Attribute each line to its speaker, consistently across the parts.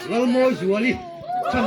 Speaker 1: 老毛学哩，正。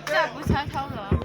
Speaker 2: 这不悄悄的。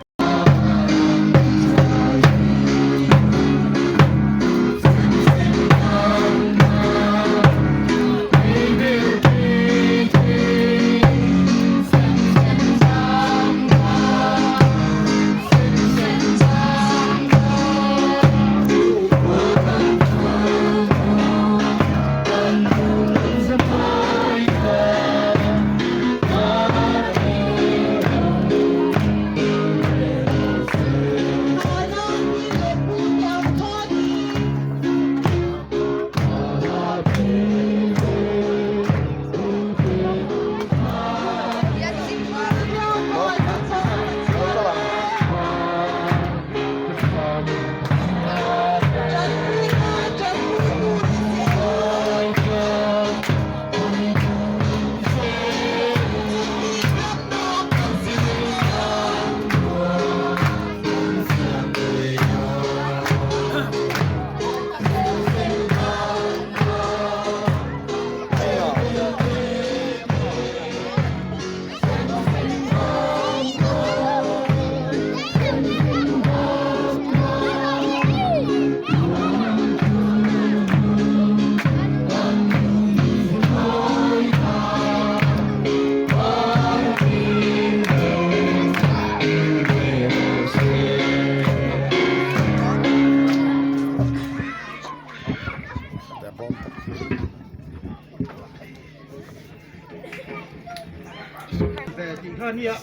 Speaker 1: แต่จริงท่านี้อ่ะ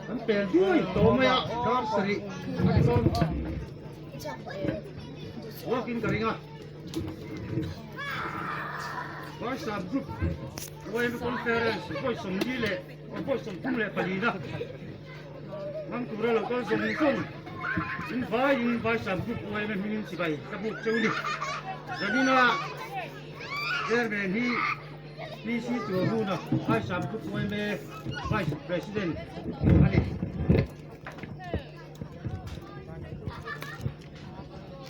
Speaker 1: มันเป็นด้วยโตไหมอ่ะครับสิริต้นว่ากินกันยังไงว่าสามกลุ่มว่าเป็นคอนเฟอเรนซ์ว่าสมดีเลยว่าสมทุ่มเลยพอดีนะนั่งตัวเราก็สมส่งอินฟ้าสามกลุ่มว่าเป็นมินิสิบไปกับพวกเจ้าดิjadi na chairman he si tu hu na hai sam ku ko me vice president ani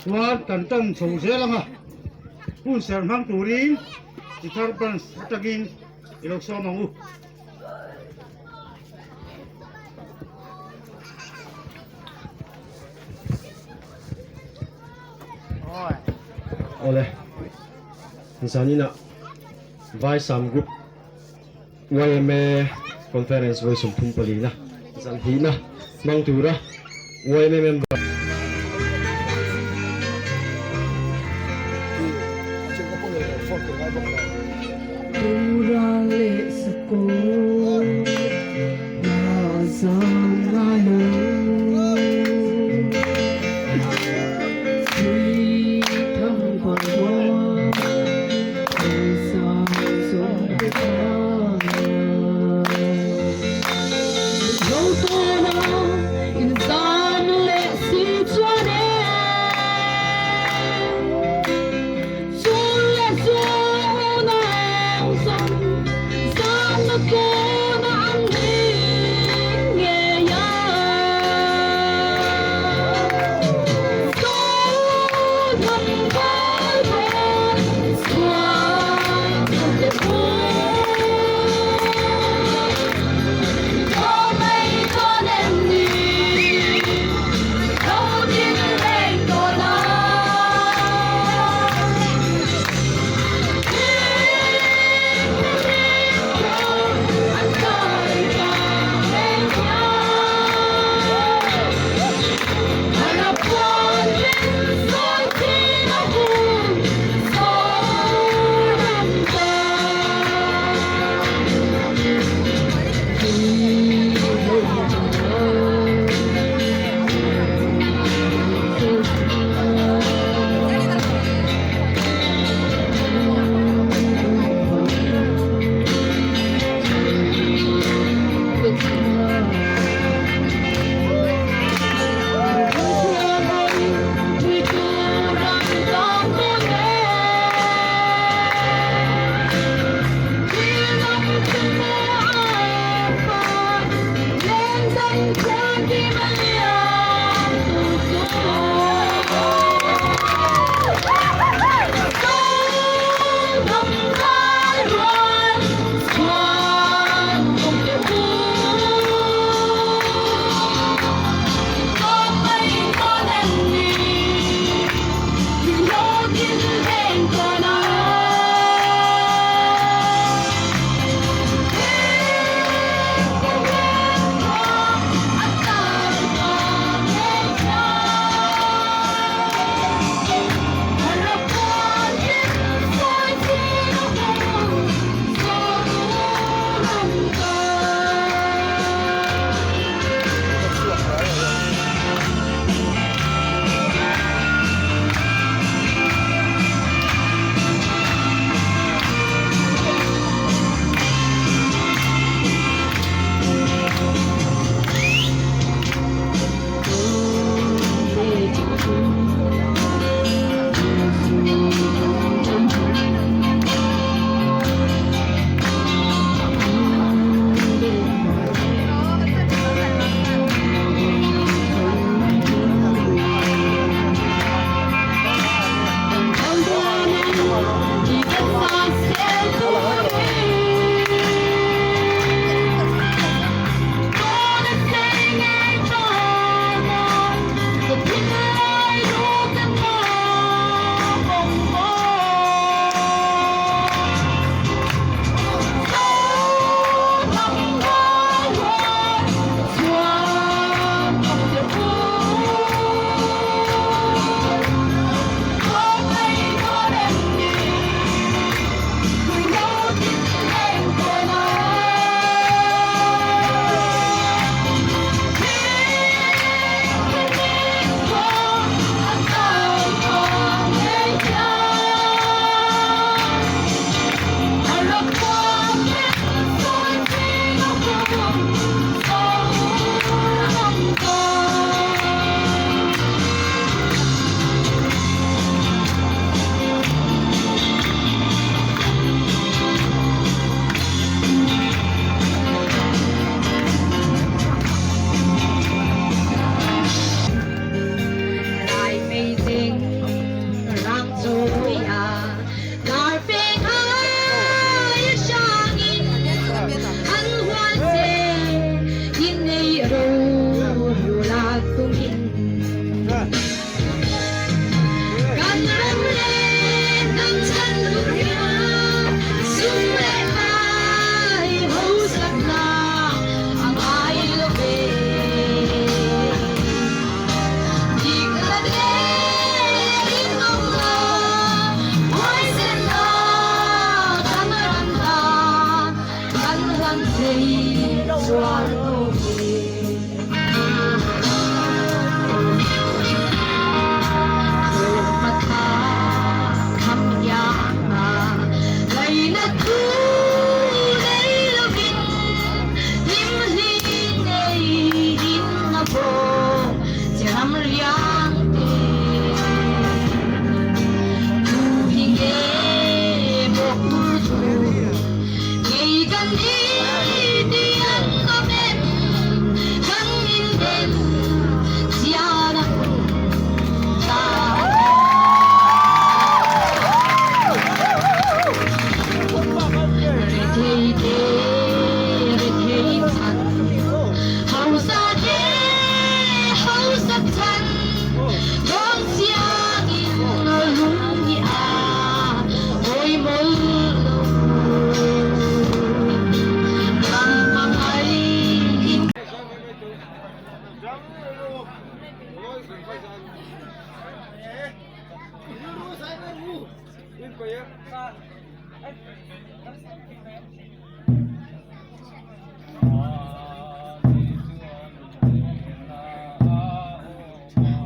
Speaker 1: suat tan tan so se langa pun ser mang turin ti thar ban tagin ilok so mangu
Speaker 3: oleh misalnya nak vai sam group YMA conference voice of Pumpalina misal hina mang tura YMA member
Speaker 4: Tura le sako Nazamano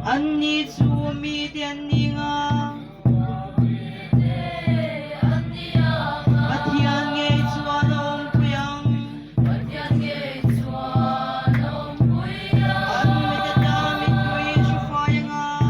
Speaker 4: 安妮祝米点你啊，把天给做龙不样，安米的大米对是发样啊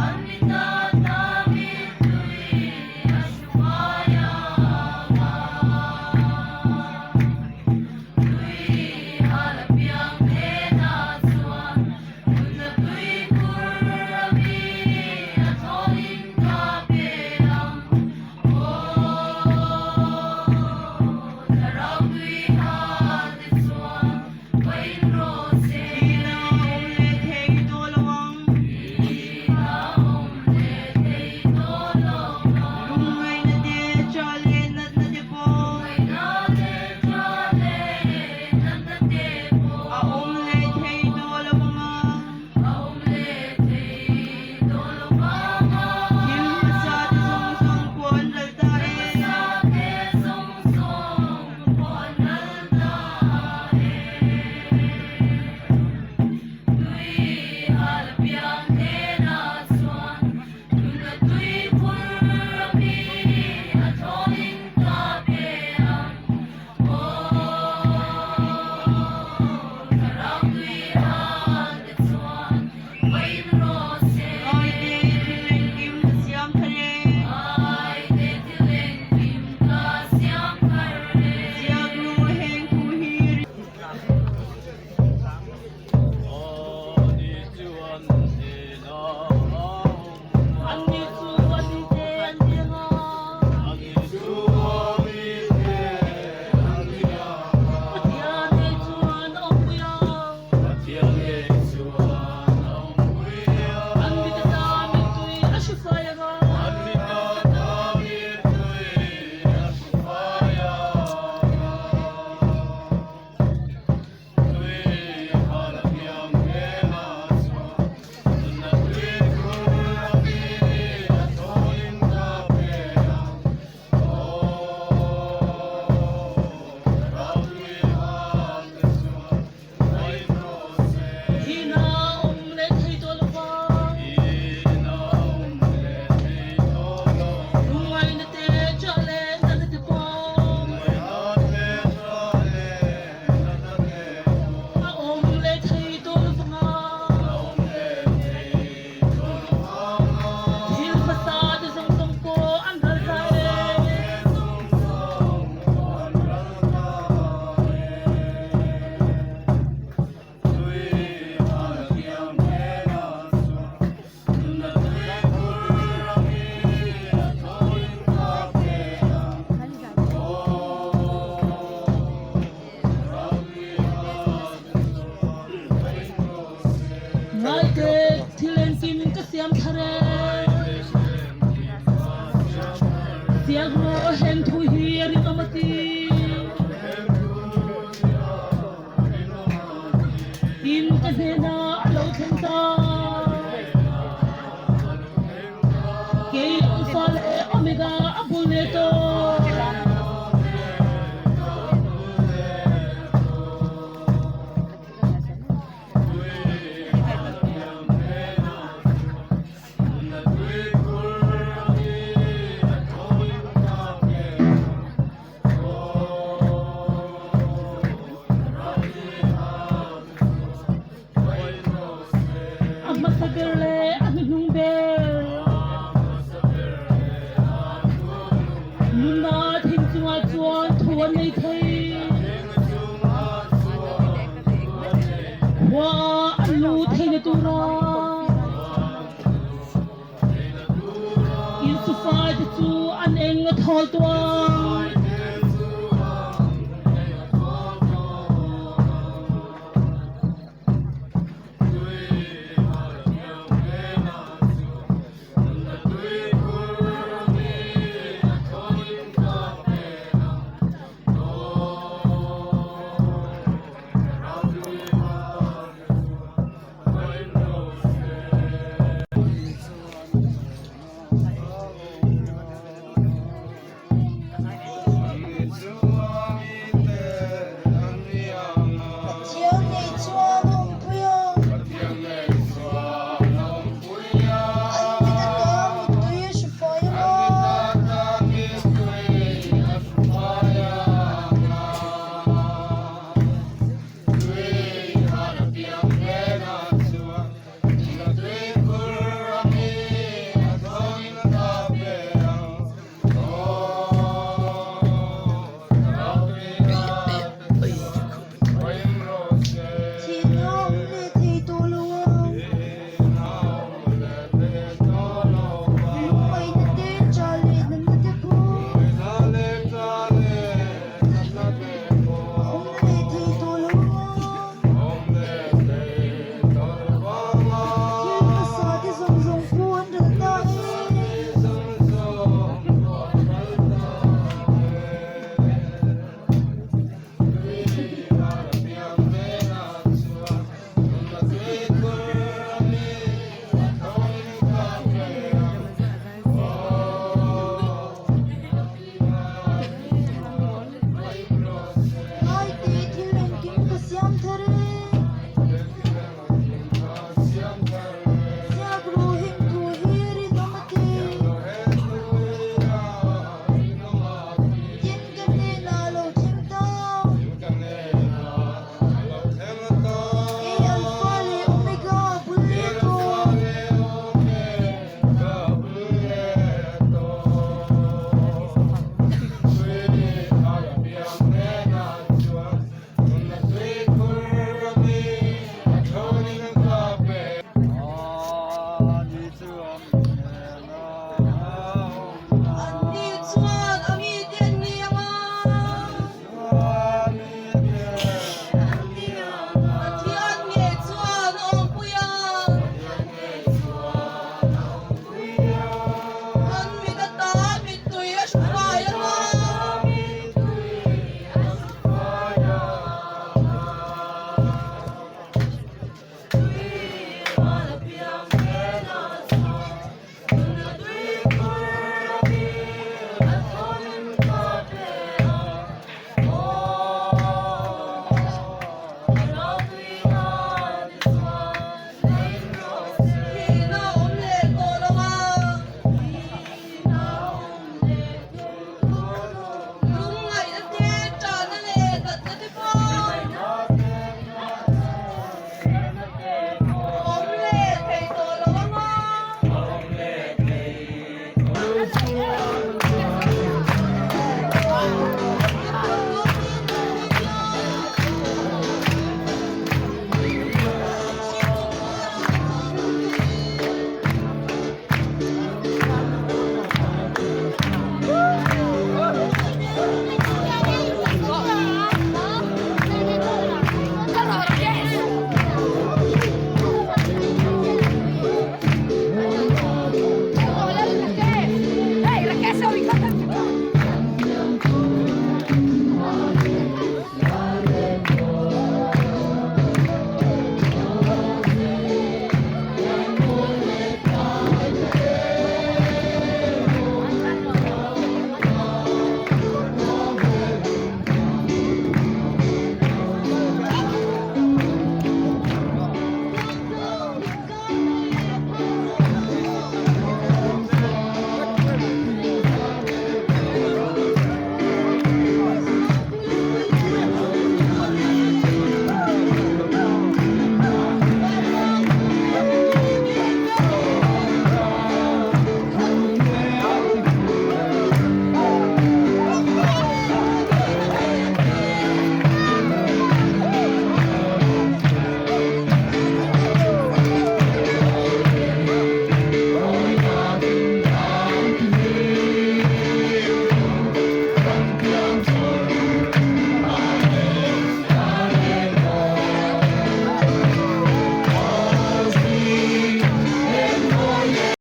Speaker 4: ，Insufad tu an eng thol tuang